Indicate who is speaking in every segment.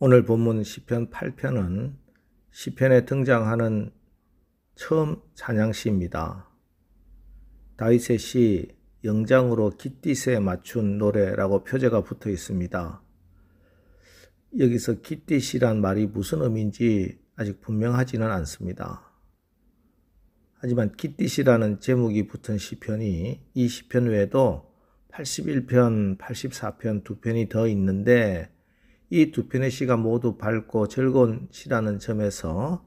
Speaker 1: 오늘 본문 시편 8편은 시편에 등장하는 처음 찬양시입니다. 다윗의 시 영장으로 깃딧에 맞춘 노래라고 표제가 붙어 있습니다. 여기서 깃딧이란 말이 무슨 의미인지 아직 분명하지는 않습니다. 하지만 깃딧이라는 제목이 붙은 시편이 이 시편 외에도 81편, 84편 두 편이 더 있는데 이 두 편의 시가 모두 밝고 즐거운 시라는 점에서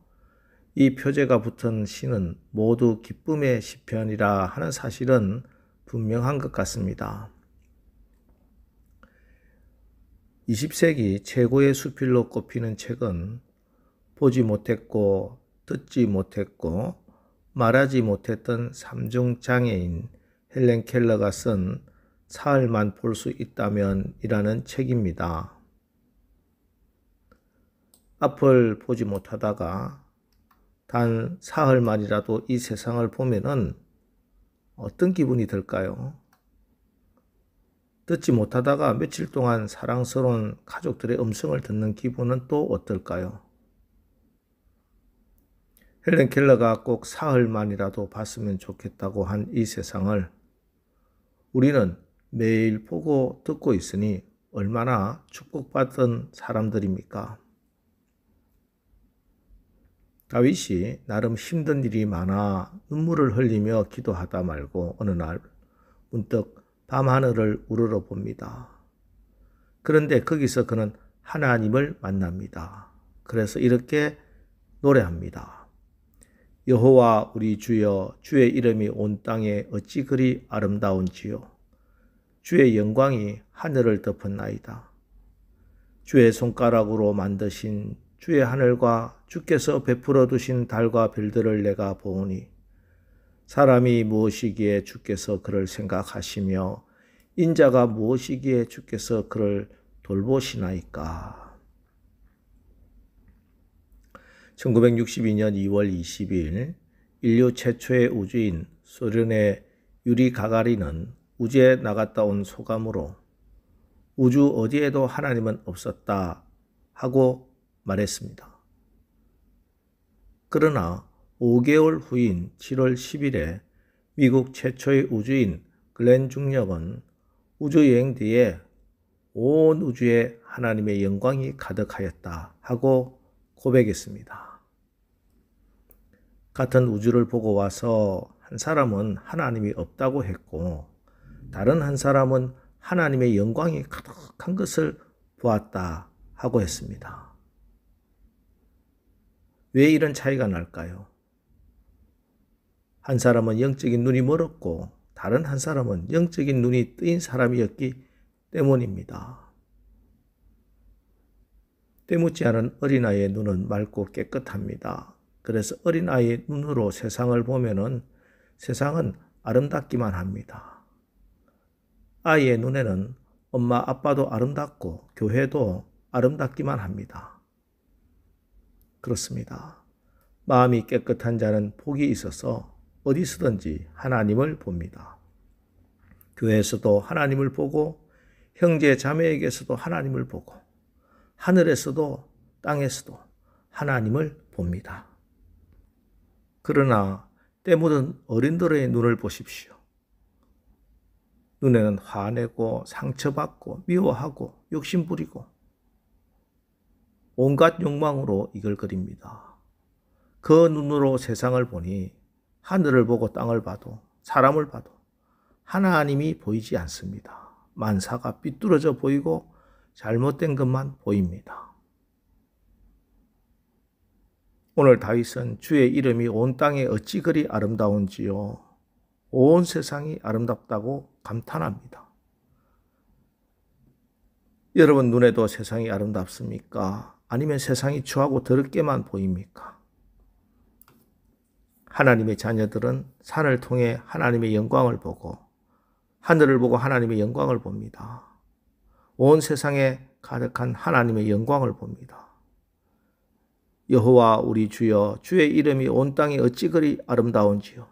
Speaker 1: 이 표제가 붙은 시는 모두 기쁨의 시편이라 하는 사실은 분명한 것 같습니다. 20세기 최고의 수필로 꼽히는 책은 보지 못했고 듣지 못했고 말하지 못했던 삼중장애인 헬렌 켈러가 쓴 사흘만 볼 수 있다면 이라는 책입니다. 앞을 보지 못하다가 단 사흘만이라도 이 세상을 보면은 어떤 기분이 들까요? 듣지 못하다가 며칠 동안 사랑스러운 가족들의 음성을 듣는 기분은 또 어떨까요? 헬렌 켈러가 꼭 사흘만이라도 봤으면 좋겠다고 한 이 세상을 우리는 매일 보고 듣고 있으니 얼마나 축복받은 사람들입니까? 다윗이 나름 힘든 일이 많아 눈물을 흘리며 기도하다 말고 어느 날 문득 밤하늘을 우러러 봅니다. 그런데 거기서 그는 하나님을 만납니다. 그래서 이렇게 노래합니다. 여호와 우리 주여, 주의 이름이 온 땅에 어찌 그리 아름다운지요. 주의 영광이 하늘을 덮었나이다. 주의 손가락으로 만드신 주의 하늘과 주께서 베풀어 두신 달과 별들을 내가 보오니 사람이 무엇이기에 주께서 그를 생각하시며 인자가 무엇이기에 주께서 그를 돌보시나이까. 1962년 2월 20일 인류 최초의 우주인 소련의 유리 가가린은 우주에 나갔다 온 소감으로 우주 어디에도 하나님은 없었다 하고 말했습니다. 그러나 5개월 후인 7월 10일에 미국 최초의 우주인 글렌 중력은 우주여행 뒤에 온 우주에 하나님의 영광이 가득하였다 하고 고백했습니다. 같은 우주를 보고 와서 한 사람은 하나님이 없다고 했고 다른 한 사람은 하나님의 영광이 가득한 것을 보았다 하고 했습니다. 왜 이런 차이가 날까요? 한 사람은 영적인 눈이 멀었고 다른 한 사람은 영적인 눈이 뜨인 사람이었기 때문입니다. 때묻지 않은 어린아이의 눈은 맑고 깨끗합니다. 그래서 어린아이의 눈으로 세상을 보면은 세상은 아름답기만 합니다. 아이의 눈에는 엄마 아빠도 아름답고 교회도 아름답기만 합니다. 그렇습니다. 마음이 깨끗한 자는 복이 있어서 어디서든지 하나님을 봅니다. 교회에서도 하나님을 보고 형제 자매에게서도 하나님을 보고 하늘에서도 땅에서도 하나님을 봅니다. 그러나 때 묻은 어린들의 눈을 보십시오. 눈에는 화내고 상처받고 미워하고 욕심부리고 온갖 욕망으로 이글거립니다. 그 눈으로 세상을 보니 하늘을 보고 땅을 봐도 사람을 봐도 하나님이 보이지 않습니다. 만사가 삐뚤어져 보이고 잘못된 것만 보입니다. 오늘 다윗은 주의 이름이 온 땅에 어찌 그리 아름다운지요. 온 세상이 아름답다고 감탄합니다. 여러분 눈에도 세상이 아름답습니까? 아니면 세상이 추하고 더럽게만 보입니까? 하나님의 자녀들은 산을 통해 하나님의 영광을 보고 하늘을 보고 하나님의 영광을 봅니다. 온 세상에 가득한 하나님의 영광을 봅니다. 여호와 우리 주여, 주의 이름이 온 땅에 어찌 그리 아름다운지요.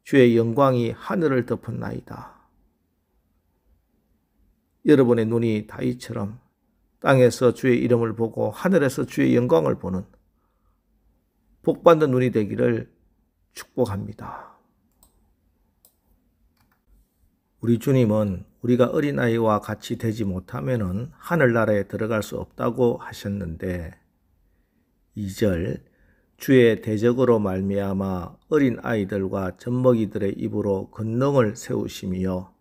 Speaker 1: 주의 영광이 하늘을 덮었나이다. 여러분의 눈이 다윗처럼 땅에서 주의 이름을 보고 하늘에서 주의 영광을 보는 복받는 눈이 되기를 축복합니다. 우리 주님은 우리가 어린아이와 같이 되지 못하면 하늘나라에 들어갈 수 없다고 하셨는데 2절 주의 대적으로 말미암아 어린아이들과 젖먹이들의 입으로 권능을 세우시며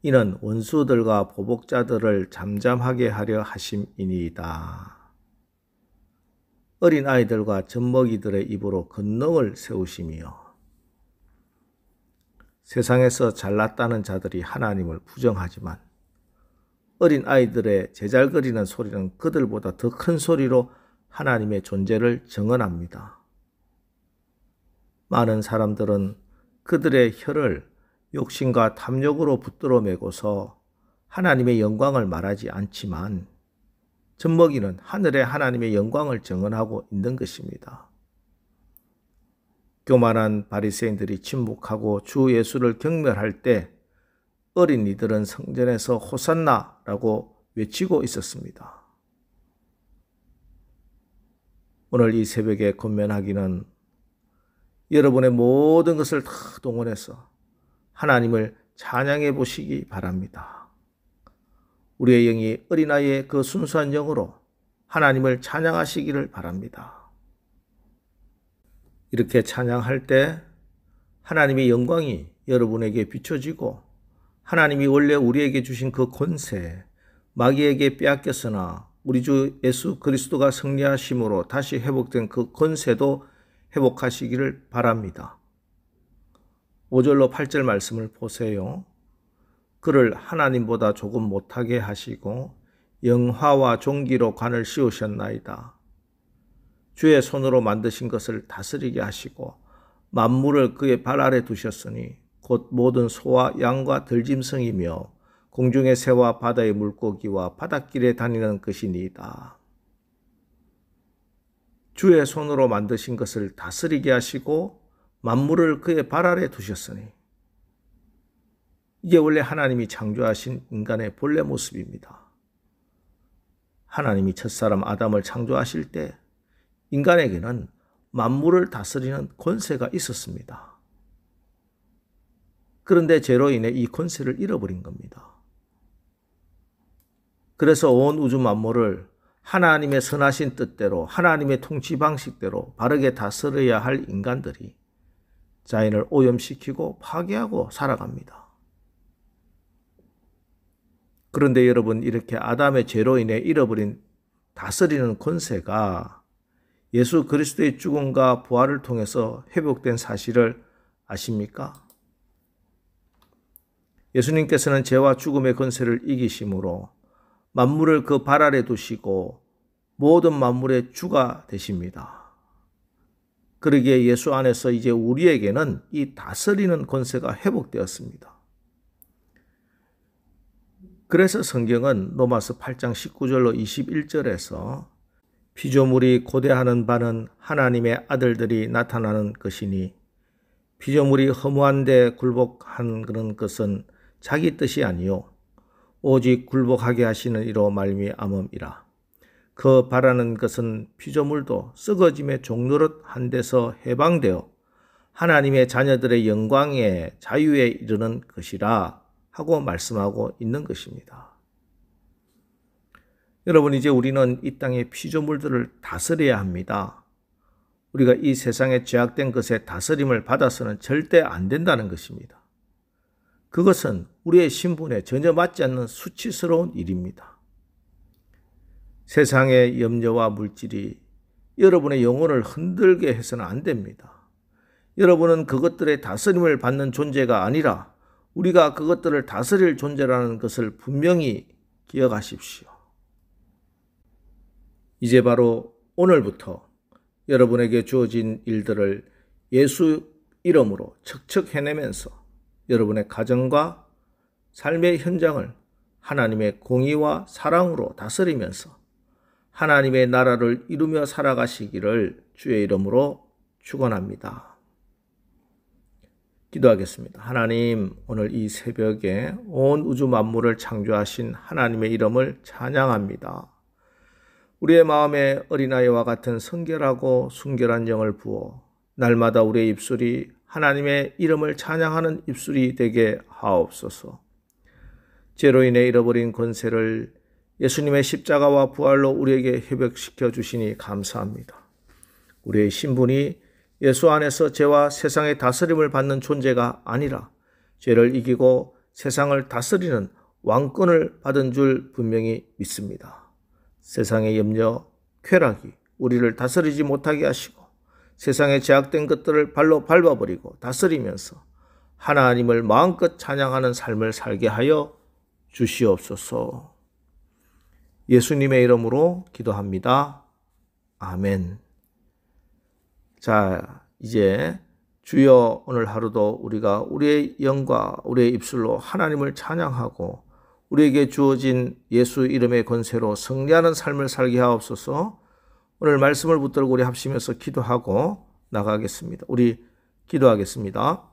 Speaker 1: 이는 원수들과 보복자들을 잠잠하게 하려 하심이니이다. 어린아이들과 젖먹이들의 입으로 권능을 세우시며 세상에서 잘났다는 자들이 하나님을 부정하지만 어린아이들의 제잘거리는 소리는 그들보다 더 큰 소리로 하나님의 존재를 증언합니다. 많은 사람들은 그들의 혀를 욕심과 탐욕으로 붙들어 매고서 하나님의 영광을 말하지 않지만 젖먹이는 하늘의 하나님의 영광을 증언하고 있는 것입니다. 교만한 바리새인들이 침묵하고 주 예수를 경멸할 때 어린이들은 성전에서 호산나라고 외치고 있었습니다. 오늘 이 새벽에 권면하기는 여러분의 모든 것을 다 동원해서 하나님을 찬양해 보시기 바랍니다. 우리의 영이 어린아이의 그 순수한 영으로 하나님을 찬양하시기를 바랍니다. 이렇게 찬양할 때 하나님의 영광이 여러분에게 비춰지고 하나님이 원래 우리에게 주신 그 권세, 마귀에게 빼앗겼으나 우리 주 예수 그리스도가 승리하심으로 다시 회복된 그 권세도 회복하시기를 바랍니다. 5절로 8절 말씀을 보세요. 그를 하나님보다 조금 못하게 하시고 영화와 종기로 관을 씌우셨나이다. 주의 손으로 만드신 것을 다스리게 하시고 만물을 그의 발 아래 두셨으니 곧 모든 소와 양과 들짐승이며 공중의 새와 바다의 물고기와 바닷길에 다니는 것이니이다. 주의 손으로 만드신 것을 다스리게 하시고 만물을 그의 발 아래 두셨으니 이게 원래 하나님이 창조하신 인간의 본래 모습입니다. 하나님이 첫사람 아담을 창조하실 때 인간에게는 만물을 다스리는 권세가 있었습니다. 그런데 죄로 인해 이 권세를 잃어버린 겁니다. 그래서 온 우주 만물을 하나님의 선하신 뜻대로 하나님의 통치 방식대로 바르게 다스려야 할 인간들이 자연을 오염시키고 파괴하고 살아갑니다. 그런데 여러분, 이렇게 아담의 죄로 인해 잃어버린 다스리는 권세가 예수 그리스도의 죽음과 부활을 통해서 회복된 사실을 아십니까? 예수님께서는 죄와 죽음의 권세를 이기심으로 만물을 그 발 아래 두시고 모든 만물의 주가 되십니다. 그러기에 예수 안에서 이제 우리에게는 이 다스리는 권세가 회복되었습니다. 그래서 성경은 로마서 8장 19절로 21절에서 피조물이 고대하는 바는 하나님의 아들들이 나타나는 것이니 피조물이 허무한데 굴복한 그런 것은 자기 뜻이 아니요 오직 굴복하게 하시는 이로 말미암음이라. 그 바라는 것은 피조물도 썩어짐의 종노릇 한 데서 해방되어 하나님의 자녀들의 영광의 자유에 이르는 것이라 하고 말씀하고 있는 것입니다. 여러분, 이제 우리는 이 땅의 피조물들을 다스려야 합니다. 우리가 이 세상의 죄악된 것에 다스림을 받아서는 절대 안 된다는 것입니다. 그것은 우리의 신분에 전혀 맞지 않는 수치스러운 일입니다. 세상의 염려와 물질이 여러분의 영혼을 흔들게 해서는 안 됩니다. 여러분은 그것들의 다스림을 받는 존재가 아니라 우리가 그것들을 다스릴 존재라는 것을 분명히 기억하십시오. 이제 바로 오늘부터 여러분에게 주어진 일들을 예수 이름으로 척척 해내면서 여러분의 가정과 삶의 현장을 하나님의 공의와 사랑으로 다스리면서 하나님의 나라를 이루며 살아가시기를 주의 이름으로 축원합니다. 기도하겠습니다. 하나님, 오늘 이 새벽에 온 우주 만물을 창조하신 하나님의 이름을 찬양합니다. 우리의 마음에 어린아이와 같은 성결하고 순결한 영을 부어 날마다 우리의 입술이 하나님의 이름을 찬양하는 입술이 되게 하옵소서. 죄로 인해 잃어버린 권세를 예수님의 십자가와 부활로 우리에게 회복시켜 주시니 감사합니다. 우리의 신분이 예수 안에서 죄와 세상의 다스림을 받는 존재가 아니라 죄를 이기고 세상을 다스리는 왕권을 받은 줄 분명히 믿습니다. 세상의 염려, 쾌락이 우리를 다스리지 못하게 하시고 세상에 제약된 것들을 발로 밟아버리고 다스리면서 하나님을 마음껏 찬양하는 삶을 살게 하여 주시옵소서. 예수님의 이름으로 기도합니다. 아멘. 자, 이제 주여 오늘 하루도 우리가 우리의 영과 우리의 입술로 하나님을 찬양하고 우리에게 주어진 예수 이름의 권세로 승리하는 삶을 살게 하옵소서. 오늘 말씀을 붙들고 우리 합심해서 기도하고 나가겠습니다. 우리 기도하겠습니다.